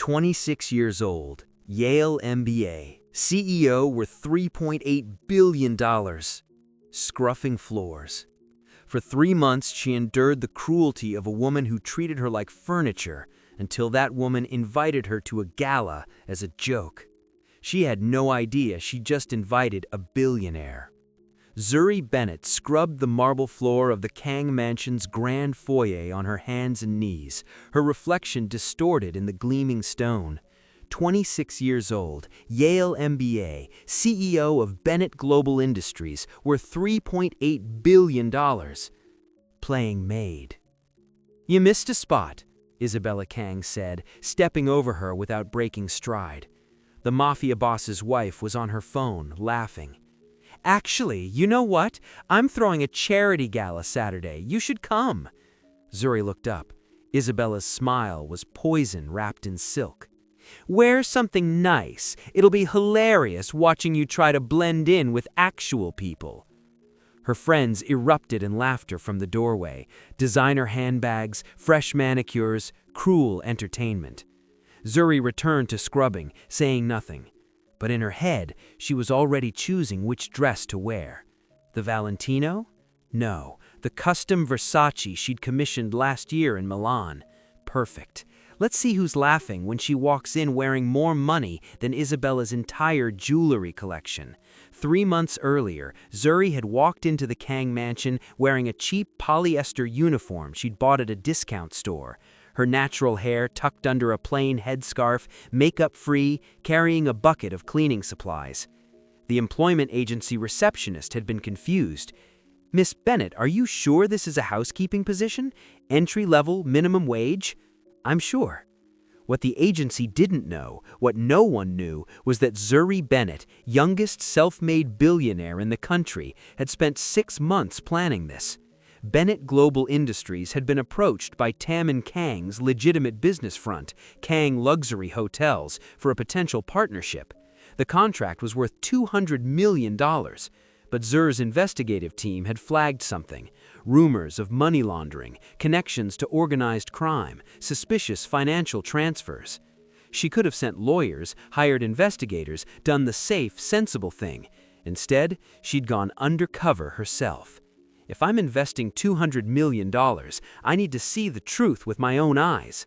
26 years old, Yale MBA, CEO worth $3.8 billion, scruffing floors. For 3 months, she endured the cruelty of a woman who treated her like furniture until that woman invited her to a gala as a joke. She had no idea she just invited a billionaire. Zuri Bennett scrubbed the marble floor of the Kang Mansion's grand foyer on her hands and knees, her reflection distorted in the gleaming stone. 26 years old, Yale MBA, CEO of Bennett Global Industries, worth $3.8 billion. Playing Maid. "You missed a spot," Isabella Kang said, stepping over her without breaking stride. The Mafia boss's wife was on her phone, laughing. "Actually, you know what? I'm throwing a charity gala Saturday. You should come." Zuri looked up. Isabella's smile was poison wrapped in silk. "Wear something nice. It'll be hilarious watching you try to blend in with actual people." Her friends erupted in laughter from the doorway. Designer handbags, fresh manicures, cruel entertainment. Zuri returned to scrubbing, saying nothing. But in her head, she was already choosing which dress to wear. The Valentino? No, the custom Versace she'd commissioned last year in Milan. Perfect. Let's see who's laughing when she walks in wearing more money than Isabella's entire jewelry collection. 3 months earlier, Zuri had walked into the Kang Mansion wearing a cheap polyester uniform she'd bought at a discount store. Her natural hair tucked under a plain headscarf, makeup-free, carrying a bucket of cleaning supplies. The employment agency receptionist had been confused. "Miss Bennett, are you sure this is a housekeeping position? Entry-level, minimum wage?" "I'm sure." What the agency didn't know, what no one knew, was that Zuri Bennett, youngest self-made billionaire in the country, had spent 6 months planning this. Bennett Global Industries had been approached by Tam & Kang's legitimate business front, Kang Luxury Hotels, for a potential partnership. The contract was worth $200 million, but Zur's investigative team had flagged something: rumors of money laundering, connections to organized crime, suspicious financial transfers. She could have sent lawyers, hired investigators, done the safe, sensible thing. Instead, she'd gone undercover herself. If I'm investing $200 million, I need to see the truth with my own eyes.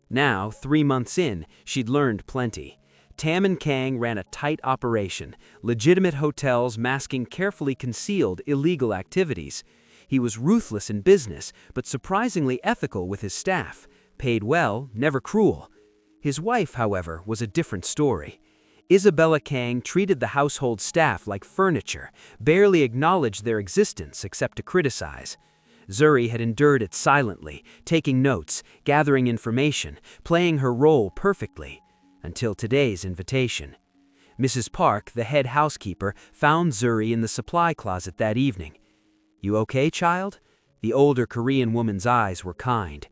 Now, 3 months in, she'd learned plenty. Tam & Kang ran a tight operation, legitimate hotels masking carefully concealed illegal activities. He was ruthless in business, but surprisingly ethical with his staff. Paid well, never cruel. His wife, however, was a different story. Isabella Kang treated the household staff like furniture, barely acknowledged their existence except to criticize. Zuri had endured it silently, taking notes, gathering information, playing her role perfectly, until today's invitation. Mrs. Park, the head housekeeper, found Zuri in the supply closet that evening. "You okay, child?" The older Korean woman's eyes were kind.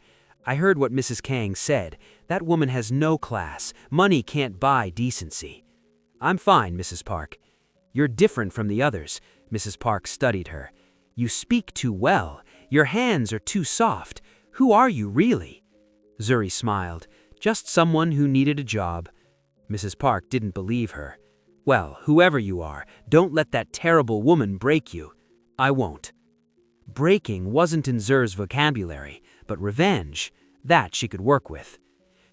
"I heard what Mrs. Kang said. That woman has no class. Money can't buy decency." "I'm fine, Mrs. Park." "You're different from the others." Mrs. Park studied her. "You speak too well. Your hands are too soft. Who are you, really?" Zuri smiled. "Just someone who needed a job." Mrs. Park didn't believe her. "Well, whoever you are, don't let that terrible woman break you." "I won't." Breaking wasn't in Zur's vocabulary, but revenge, that she could work with.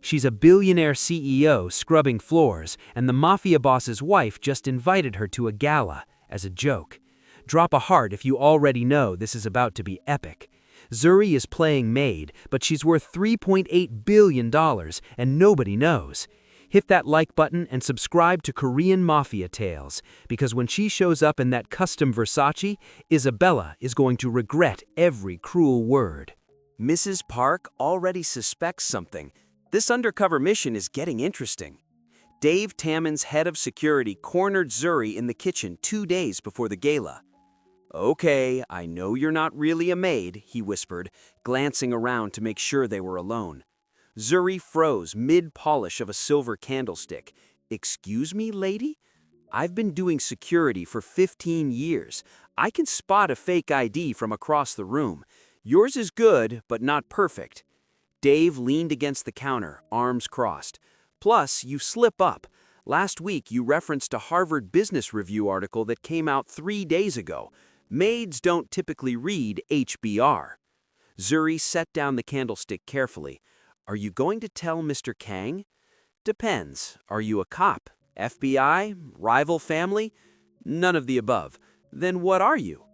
She's a billionaire CEO scrubbing floors, and the Mafia boss's wife just invited her to a gala, as a joke. Drop a heart if you already know this is about to be epic. Zuri is playing Maid, but she's worth $3.8 billion, and nobody knows. Hit that like button and subscribe to Korean Mafia Tales, because when she shows up in that custom Versace, Isabella is going to regret every cruel word. Mrs. Park already suspects something. This undercover mission is getting interesting. Dave Tammons, head of security, cornered Zuri in the kitchen 2 days before the gala. "Okay, I know you're not really a maid," he whispered, glancing around to make sure they were alone. Zuri froze mid-polish of a silver candlestick. "Excuse me, lady? I've been doing security for 15 years. I can spot a fake ID from across the room. Yours is good, but not perfect." Dave leaned against the counter, arms crossed. Plus, you slip up. Last week, you referenced a Harvard Business Review article that came out 3 days ago. Maids don't typically read HBR. Zuri set down the candlestick carefully. Are you going to tell Mr. Kang? Depends. Are you a cop? FBI? Rival family? None of the above. Then what are you?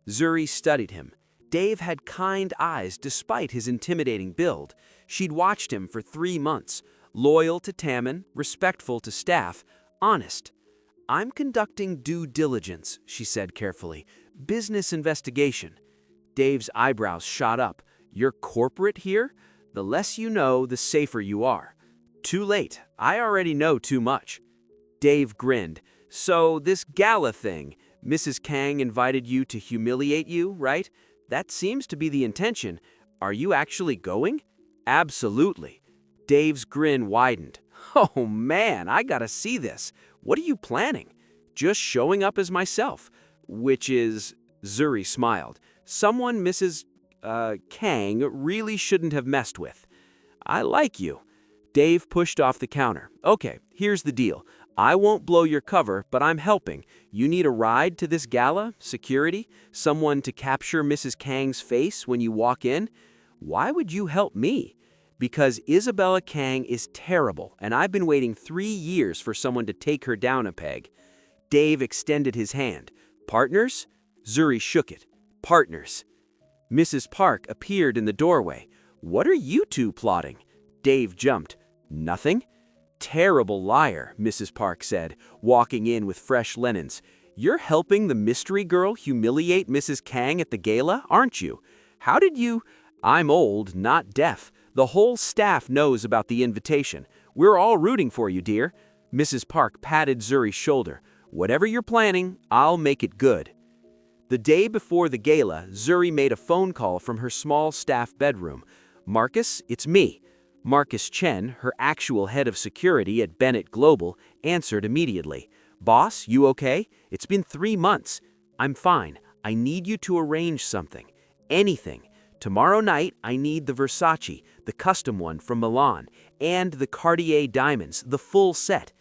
Zuri studied him. Dave had kind eyes despite his intimidating build. She'd watched him for 3 months. Loyal to Tammin, respectful to staff, honest. I'm conducting due diligence, she said carefully. Business investigation. Dave's eyebrows shot up. You're corporate here? The less you know, the safer you are. Too late. I already know too much. Dave grinned. So this gala thing, Mrs. Kang invited you to humiliate you, right? That seems to be the intention. Are you actually going? Absolutely. Dave's grin widened. Oh man, I gotta see this. What are you planning? Just showing up as myself. Which is, Zuri smiled, someone Mrs. Kang really shouldn't have messed with. I like you. Dave pushed off the counter. Okay, here's the deal. I won't blow your cover, but I'm helping. You need a ride to this gala? Security? Someone to capture Mrs. Kang's face when you walk in? Why would you help me? Because Isabella Kang is terrible, and I've been waiting 3 years for someone to take her down a peg. Dave extended his hand. Partners? Zuri shook it. Partners. Mrs. Park appeared in the doorway. What are you two plotting? Dave jumped. Nothing? Terrible liar, Mrs. Park said, walking in with fresh linens. You're helping the mystery girl humiliate Mrs. Kang at the gala, aren't you? How did you? I'm old, not deaf. The whole staff knows about the invitation. We're all rooting for you, dear. Mrs. Park patted Zuri's shoulder. Whatever you're planning, I'll make it good. The day before the gala, Zuri made a phone call from her small staff bedroom. Marcus, it's me. Marcus Chen, her actual head of security at Bennett Global, answered immediately. Boss, you okay? It's been 3 months. I'm fine. I need you to arrange something. Anything. Tomorrow night, I need the Versace, the custom one from Milan, and the Cartier diamonds, the full set.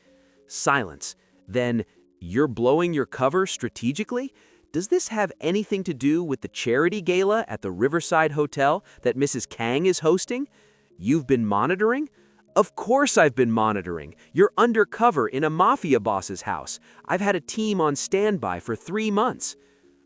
Silence. Then, you're blowing your cover strategically? Does this have anything to do with the charity gala at the Riverside Hotel that Mrs. Kang is hosting? You've been monitoring? Of course I've been monitoring. You're undercover in a Mafia boss's house. I've had a team on standby for 3 months.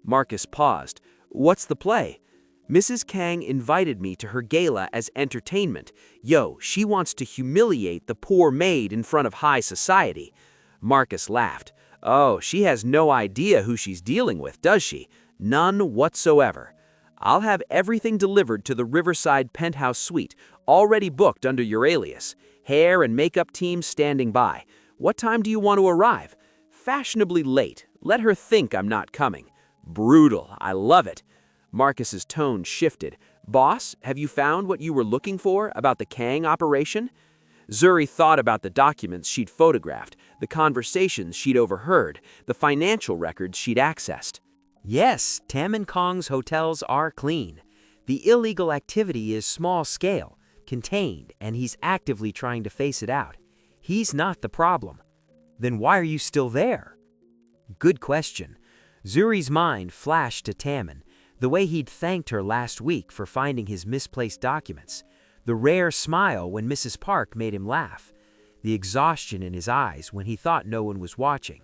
Marcus paused. What's the play? Mrs. Kang invited me to her gala as entertainment. Yo, she wants to humiliate the poor maid in front of high society. Marcus laughed. Oh, she has no idea who she's dealing with, does she? None whatsoever. I'll have everything delivered to the Riverside penthouse suite, already booked under your alias. Hair and makeup team standing by. What time do you want to arrive? Fashionably late. Let her think I'm not coming. Brutal. I love it. Marcus's tone shifted. Boss, have you found what you were looking for about the Kang operation? Zuri thought about the documents she'd photographed, the conversations she'd overheard, the financial records she'd accessed. Yes, Tammin Kong's hotels are clean. The illegal activity is small scale, contained, and he's actively trying to face it out. He's not the problem. Then why are you still there? Good question. Zuri's mind flashed to Tammin, the way he'd thanked her last week for finding his misplaced documents, the rare smile when Mrs. Park made him laugh, the exhaustion in his eyes when he thought no one was watching.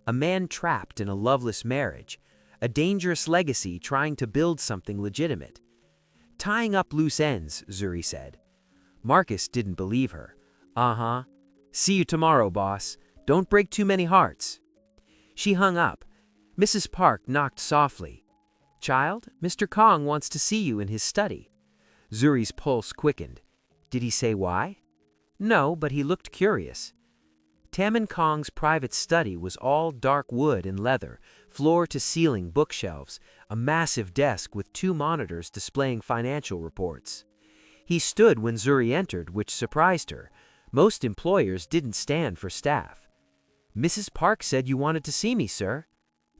A man trapped in a loveless marriage, a dangerous legacy trying to build something legitimate. Tying up loose ends, Zuri said. Marcus didn't believe her. Uh-huh. See you tomorrow, boss. Don't break too many hearts. She hung up. Mrs. Park knocked softly. Child, Mr. Kong wants to see you in his study. Zuri's pulse quickened. Did he say why? No, but he looked curious. Tammin Kong's private study was all dark wood and leather, floor-to-ceiling bookshelves, a massive desk with 2 monitors displaying financial reports. He stood when Zuri entered, which surprised her. Most employers didn't stand for staff. Mrs. Park said you wanted to see me, sir.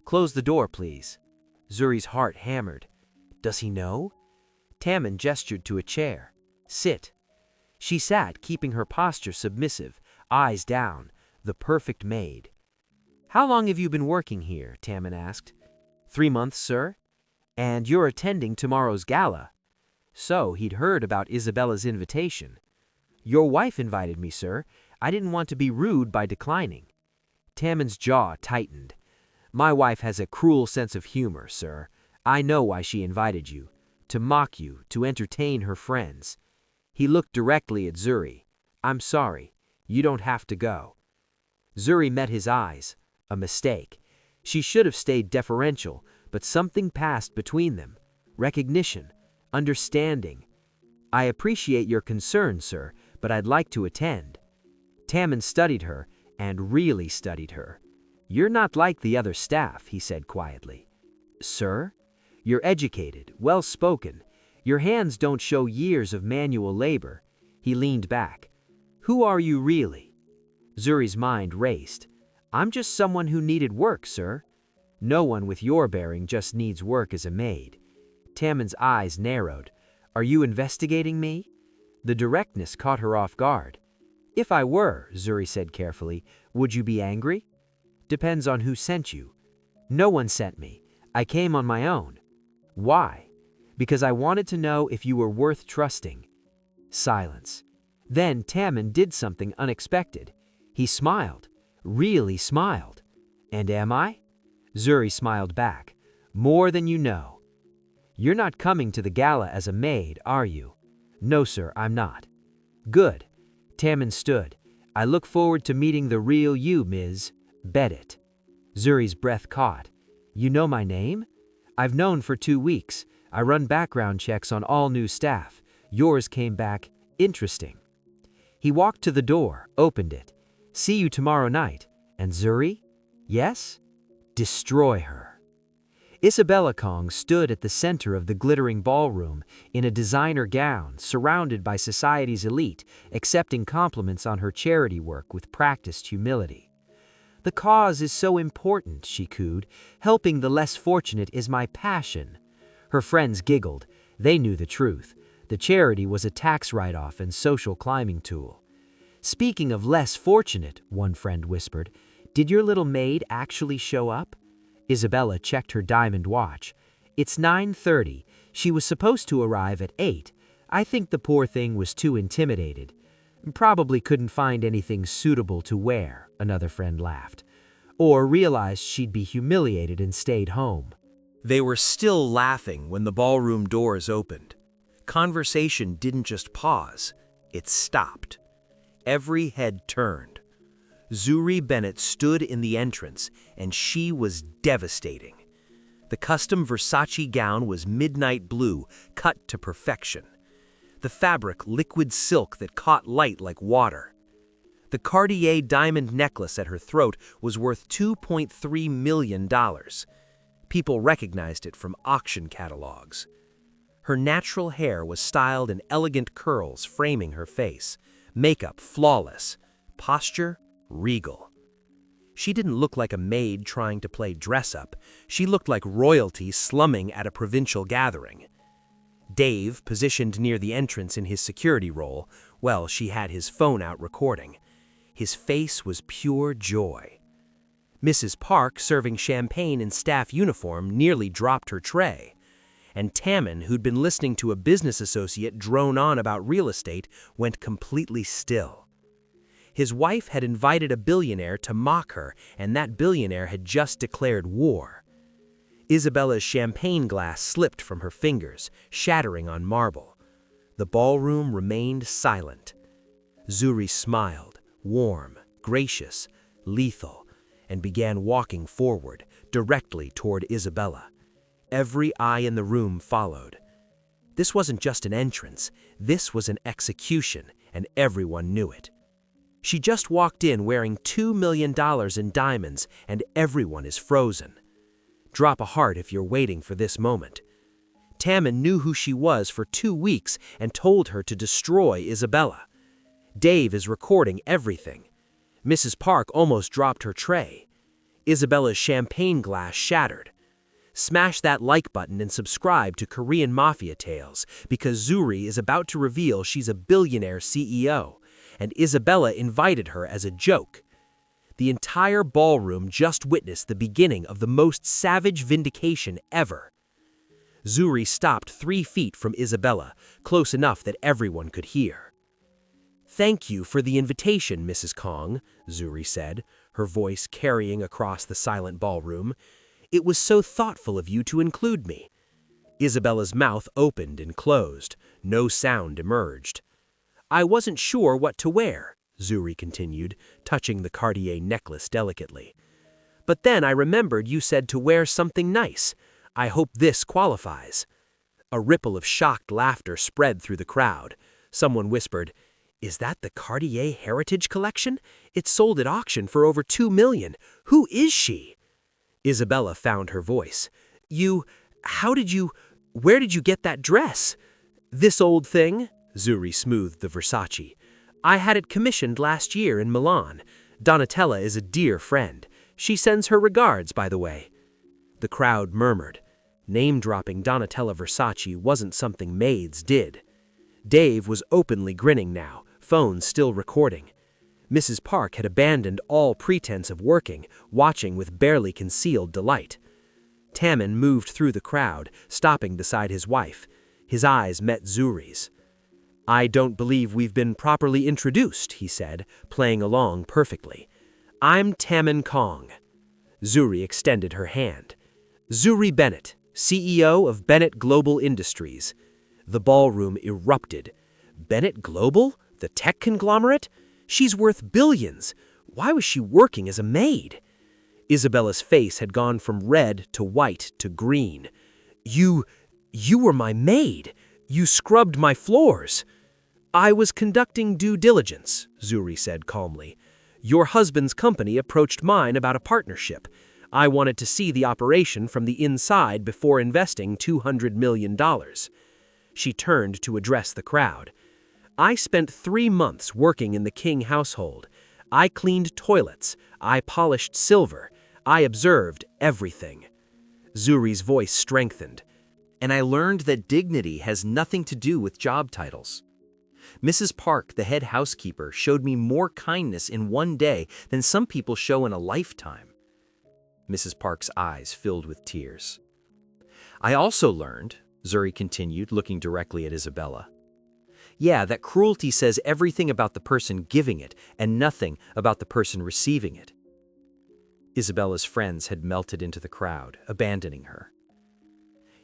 Close the door, please. Zuri's heart hammered. Does he know? Tammin gestured to a chair. Sit. She sat, keeping her posture submissive, eyes down, the perfect maid. "How long have you been working here?" Tammin asked. "3 months, sir. And you're attending tomorrow's gala." So he'd heard about Isabella's invitation. "Your wife invited me, sir. I didn't want to be rude by declining." Tammin's jaw tightened. "My wife has a cruel sense of humor, sir. I know why she invited you. To mock you, to entertain her friends." He looked directly at Zuri. "I'm sorry. You don't have to go." Zuri met his eyes. A mistake. She should have stayed deferential, but something passed between them. Recognition. Understanding. "I appreciate your concern, sir, but I'd like to attend." Tammin studied her, and really studied her. "You're not like the other staff," he said quietly. "Sir? You're educated, well-spoken. Your hands don't show years of manual labor." He leaned back. "Who are you really?" Zuri's mind raced. "I'm just someone who needed work, sir." "No one with your bearing just needs work as a maid." Tammin's eyes narrowed. "Are you investigating me?" The directness caught her off guard. "If I were," Zuri said carefully, "would you be angry?" "Depends on who sent you." "No one sent me. I came on my own." "Why?" "Because I wanted to know if you were worth trusting." Silence. Then Tammin did something unexpected. He smiled. Really smiled. "And am I?" Zuri smiled back. "More than you know." "You're not coming to the gala as a maid, are you?" "No, sir, I'm not." "Good." Tammin stood. "I look forward to meeting the real you, Ms. Bet it." Zuri's breath caught. "You know my name?" "I've known for 2 weeks. I run background checks on all new staff. Yours came back interesting." He walked to the door, opened it. "See you tomorrow night." "And Zuri?" "Yes?" "Destroy her." Isabella Kong stood at the center of the glittering ballroom in a designer gown, surrounded by society's elite, accepting compliments on her charity work with practiced humility. "The cause is so important," she cooed. "Helping the less fortunate is my passion." Her friends giggled. They knew the truth. The charity was a tax write-off and social climbing tool. "Speaking of less fortunate," one friend whispered, "did your little maid actually show up?" Isabella checked her diamond watch. "It's 9:30. She was supposed to arrive at 8. I think the poor thing was too intimidated. Probably couldn't find anything suitable to wear," another friend laughed. "Or realized she'd be humiliated and stayed home." They were still laughing when the ballroom doors opened. Conversation didn't just pause, it stopped. Every head turned. Zuri Bennett stood in the entrance, and she was devastating. The custom Versace gown was midnight blue, cut to perfection. The fabric liquid silk that caught light like water. The Cartier diamond necklace at her throat was worth $2.3 million. People recognized it from auction catalogs. Her natural hair was styled in elegant curls framing her face, makeup flawless, posture regal. She didn't look like a maid trying to play dress-up. She looked like royalty slumming at a provincial gathering. Dave, positioned near the entrance in his security role, well, she had his phone out recording. His face was pure joy. Mrs. Park, serving champagne in staff uniform, nearly dropped her tray. And Tammin, who'd been listening to a business associate drone on about real estate, went completely still. His wife had invited a billionaire to mock her, and that billionaire had just declared war. Isabella's champagne glass slipped from her fingers, shattering on marble. The ballroom remained silent. Zuri smiled, warm, gracious, lethal, and began walking forward, directly toward Isabella. Every eye in the room followed. This wasn't just an entrance, this was an execution, and everyone knew it. She just walked in wearing $2 million in diamonds, and everyone is frozen. Drop a heart if you're waiting for this moment. Tammin knew who she was for 2 weeks and told her to destroy Isabella. Dave is recording everything. Mrs. Park almost dropped her tray. Isabella's champagne glass shattered. Smash that like button and subscribe to Korean Mafia Tales, because Zuri is about to reveal she's a billionaire CEO. and Isabella invited her as a joke. The entire ballroom just witnessed the beginning of the most savage vindication ever. Zuri stopped 3 feet from Isabella, close enough that everyone could hear. "Thank you for the invitation, Mrs. Kong," Zuri said, her voice carrying across the silent ballroom. "It was so thoughtful of you to include me." Isabella's mouth opened and closed. No sound emerged. "I wasn't sure what to wear," Zuri continued, touching the Cartier necklace delicately. "But then I remembered you said to wear something nice. I hope this qualifies." A ripple of shocked laughter spread through the crowd. Someone whispered, "Is that the Cartier Heritage Collection? It sold at auction for over $2 million. Who is she?" Isabella found her voice. Where did you get that dress?" "This old thing?" Zuri smoothed the Versace. "I had it commissioned last year in Milan. Donatella is a dear friend. She sends her regards, by the way." The crowd murmured. Name-dropping Donatella Versace wasn't something maids did. Dave was openly grinning now, phone still recording. Mrs. Park had abandoned all pretense of working, watching with barely concealed delight. Tammin moved through the crowd, stopping beside his wife. His eyes met Zuri's. "I don't believe we've been properly introduced," he said, playing along perfectly. "I'm Tammin Kong." Zuri extended her hand. "Zuri Bennett, CEO of Bennett Global Industries." The ballroom erupted. "Bennett Global? The tech conglomerate? She's worth billions. Why was she working as a maid?" Isabella's face had gone from red to white to green. You were my maid. You scrubbed my floors." "I was conducting due diligence," Zuri said calmly. "Your husband's company approached mine about a partnership. I wanted to see the operation from the inside before investing $200 million. She turned to address the crowd. "I spent 3 months working in the King household. I cleaned toilets. I polished silver. I observed everything." Zuri's voice strengthened. And I learned that dignity has nothing to do with job titles. Mrs. Park, the head housekeeper, showed me more kindness in 1 day than some people show in a lifetime. Mrs. Park's eyes filled with tears. I also learned, Zuri continued, looking directly at Isabella. Yeah, that cruelty says everything about the person giving it and nothing about the person receiving it. Isabella's friends had melted into the crowd, abandoning her.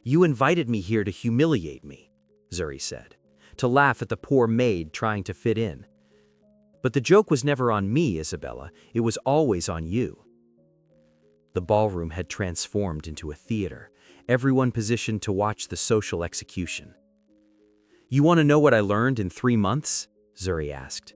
You invited me here to humiliate me, Zuri said, to laugh at the poor maid trying to fit in. But the joke was never on me, Isabella. It was always on you. The ballroom had transformed into a theater, everyone positioned to watch the social execution. You want to know what I learned in 3 months? Zuri asked.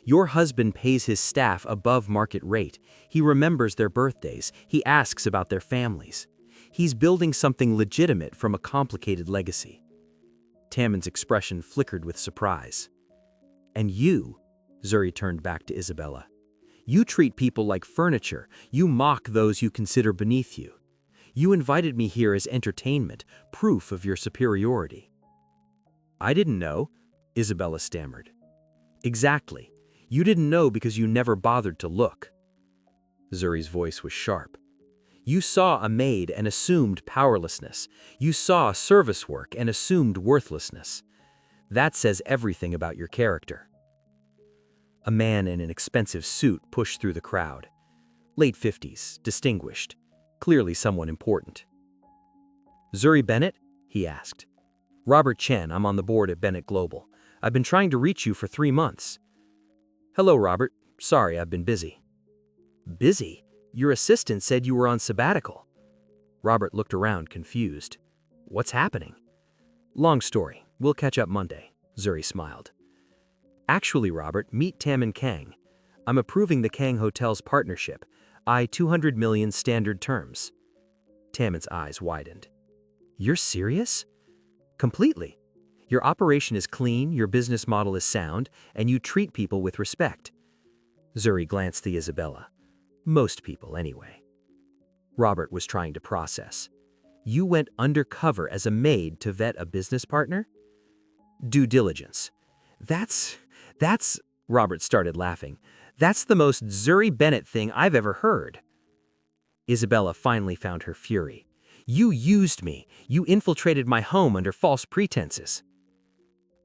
Your husband pays his staff above market rate. He remembers their birthdays. He asks about their families. He's building something legitimate from a complicated legacy. Tammin's expression flickered with surprise. And you, Zuri turned back to Isabella. You treat people like furniture. You mock those you consider beneath you. You invited me here as entertainment, proof of your superiority. I didn't know, Isabella stammered. Exactly. You didn't know because you never bothered to look. Zuri's voice was sharp. You saw a maid and assumed powerlessness. You saw service work and assumed worthlessness. That says everything about your character. A man in an expensive suit pushed through the crowd. Late 50s, distinguished, clearly someone important. Zuri Bennett? He asked. Robert Chen, I'm on the board at Bennett Global. I've been trying to reach you for 3 months. Hello, Robert. Sorry, I've been busy. Busy? Your assistant said you were on sabbatical. Robert looked around, confused. What's happening? Long story. We'll catch up Monday, Zuri smiled. Actually, Robert, meet Tammin Kang. I'm approving the Kang Hotel's partnership. $200 million standard terms. Tammin's eyes widened. You're serious? Completely. Your operation is clean, your business model is sound, and you treat people with respect. Zuri glanced at Isabella. Most people, anyway. Robert was trying to process. You went undercover as a maid to vet a business partner? Due diligence. That's... Robert started laughing. "That's the most Zuri Bennett thing I've ever heard." Isabella finally found her fury. "You used me. You infiltrated my home under false pretenses."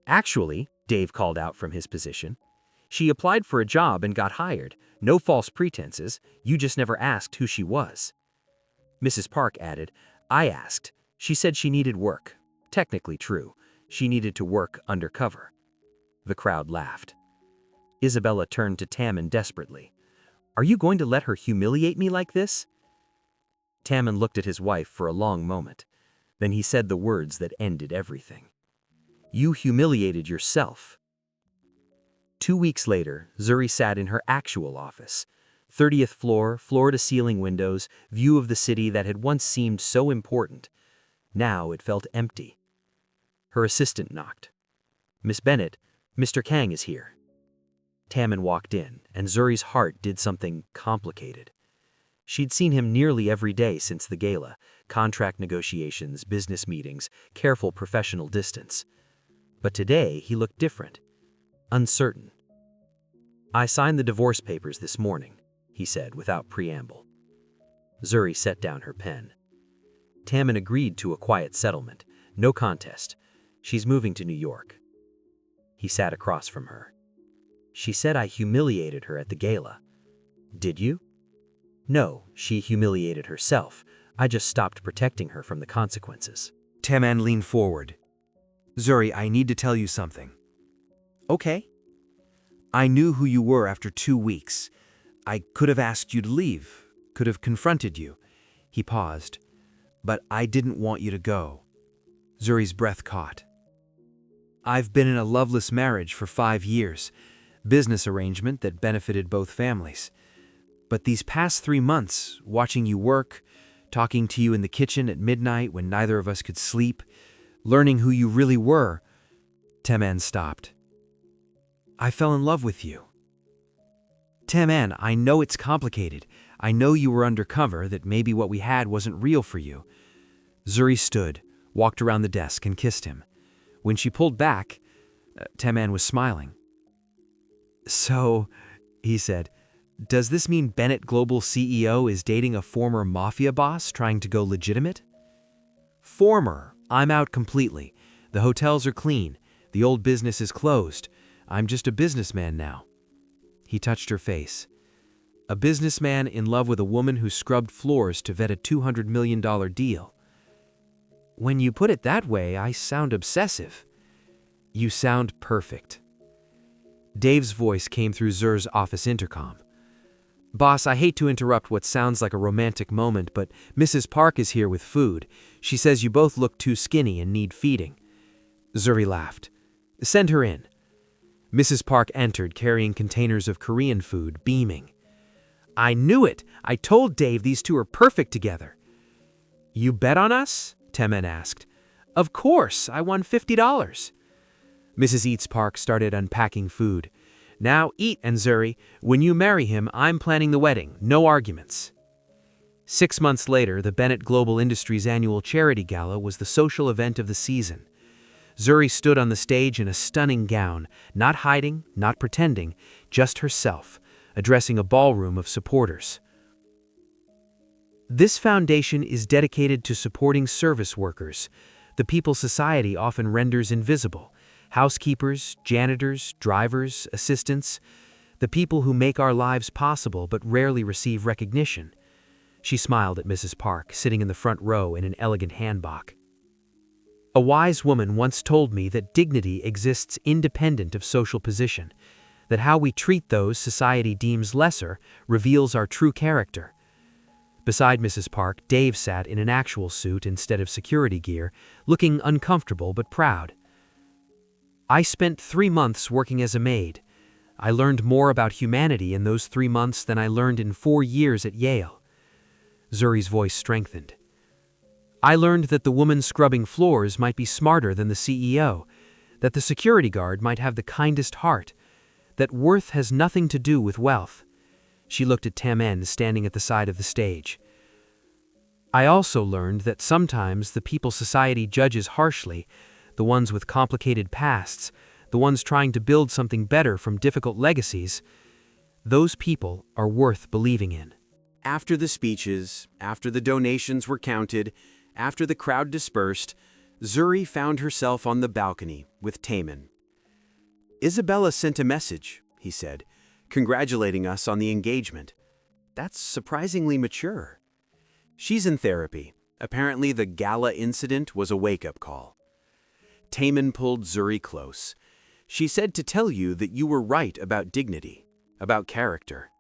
"Actually," Dave called out from his position, "she applied for a job and got hired. No false pretenses. You just never asked who she was." Mrs. Park added, "I asked. She said she needed work." Technically true. She needed to work undercover. The crowd laughed. Isabella turned to Tammin desperately. "Are you going to let her humiliate me like this?" Tammin looked at his wife for a long moment. Then he said the words that ended everything. "You humiliated yourself." 2 weeks later, Zuri sat in her actual office. 30th floor, floor-to-ceiling windows, view of the city that had once seemed so important. Now it felt empty. Her assistant knocked. "Miss Bennett, Mr. Kang is here." Tammin walked in, and Zuri's heart did something complicated. She'd seen him nearly every day since the gala, contract negotiations, business meetings, careful professional distance. But today he looked different, uncertain. "I signed the divorce papers this morning," he said without preamble. Zuri set down her pen. Tammin agreed to a quiet settlement. No contest. She's moving to New York. He sat across from her. "She said I humiliated her at the gala." "Did you?" "No, she humiliated herself. I just stopped protecting her from the consequences." Tammin leaned forward. "Zuri, I need to tell you something." "Okay." "I knew who you were after 2 weeks. I could have asked you to leave, could have confronted you." He paused. "But I didn't want you to go." Zuri's breath caught. "I've been in a loveless marriage for 5 years, business arrangement that benefited both families. But these past 3 months, watching you work, talking to you in the kitchen at midnight when neither of us could sleep, learning who you really were," Tammin stopped. "I fell in love with you." "Tammin, I know it's complicated. I know you were undercover, that maybe what we had wasn't real for you." Zuri stood, walked around the desk, and kissed him. When she pulled back, Tammin was smiling. "So," he said, "does this mean Bennett Global CEO is dating a former Mafia boss trying to go legitimate?" "Former. I'm out completely. The hotels are clean. The old business is closed. I'm just a businessman now." He touched her face. "A businessman in love with a woman who scrubbed floors to vet a $200 million deal." "When you put it that way, I sound obsessive." "You sound perfect." Dave's voice came through Zur's office intercom. "Boss, I hate to interrupt what sounds like a romantic moment, but Mrs. Park is here with food. She says you both look too skinny and need feeding." Zuri laughed. "Send her in." Mrs. Park entered, carrying containers of Korean food, beaming. "I knew it! I told Dave these two are perfect together." "You bet on us?" Tammin asked. "Of course, I won $50. Mrs. Eats Park started unpacking food. "Now eat, and Zuri, when you marry him, I'm planning the wedding, no arguments." 6 months later, the Bennett Global Industries annual charity gala was the social event of the season. Zuri stood on the stage in a stunning gown, not hiding, not pretending, just herself, addressing a ballroom of supporters. This foundation is dedicated to supporting service workers, the people society often renders invisible: housekeepers, janitors, drivers, assistants, the people who make our lives possible but rarely receive recognition. She smiled at Mrs. Park, sitting in the front row in an elegant hanbok. "A wise woman once told me that dignity exists independent of social position, that how we treat those society deems lesser reveals our true character." Beside Mrs. Park, Dave sat in an actual suit instead of security gear, looking uncomfortable but proud. "I spent 3 months working as a maid. I learned more about humanity in those 3 months than I learned in 4 years at Yale." Zuri's voice strengthened. "I learned that the woman scrubbing floors might be smarter than the CEO, that the security guard might have the kindest heart, that worth has nothing to do with wealth." She looked at Tammin standing at the side of the stage. "I also learned that sometimes the people society judges harshly, the ones with complicated pasts, the ones trying to build something better from difficult legacies, those people are worth believing in. After the speeches, after the donations were counted, after the crowd dispersed, Zuri found herself on the balcony with Taman. "Isabella sent a message," he said, "congratulating us on the engagement. That's surprisingly mature. She's in therapy. Apparently the gala incident was a wake-up call." Taman pulled Zuri close. "She said to tell you that you were right about dignity, about character.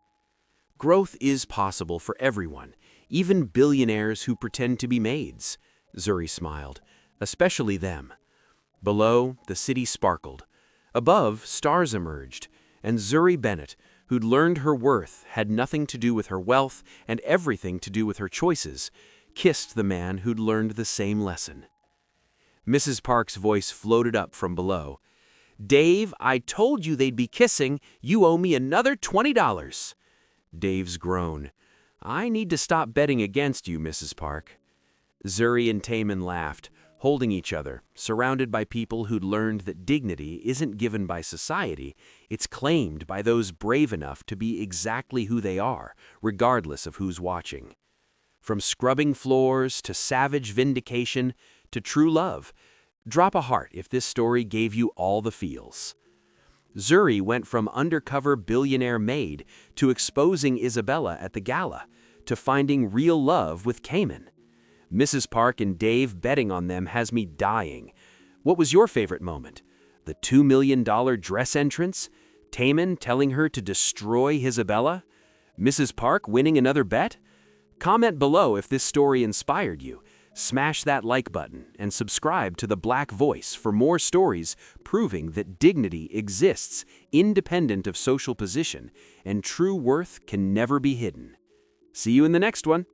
Growth is possible for everyone, even billionaires who pretend to be maids." Zuri smiled. "Especially them." Below, the city sparkled. Above, stars emerged, and Zuri Bennett, who'd learned her worth had nothing to do with her wealth and everything to do with her choices, kissed the man who'd learned the same lesson. Mrs. Park's voice floated up from below. "Dave, I told you they'd be kissing. You owe me another $20. Dave's groan. "I need to stop betting against you, Mrs. Park." Zuri and Taman laughed, holding each other, surrounded by people who'd learned that dignity isn't given by society, it's claimed by those brave enough to be exactly who they are, regardless of who's watching. From scrubbing floors to savage vindication to true love, drop a heart if this story gave you all the feels. Zuri went from undercover billionaire Maid to exposing Isabella at the gala, to finding real love with Cayman. Mrs. Park and Dave betting on them has me dying. What was your favorite moment? The $2 million dress entrance? Taman telling her to destroy Isabella? Mrs. Park winning another bet? Comment below if this story inspired you. Smash that like button and subscribe to The Black Voice for more stories proving that dignity exists independent of social position and true worth can never be hidden. See you in the next one.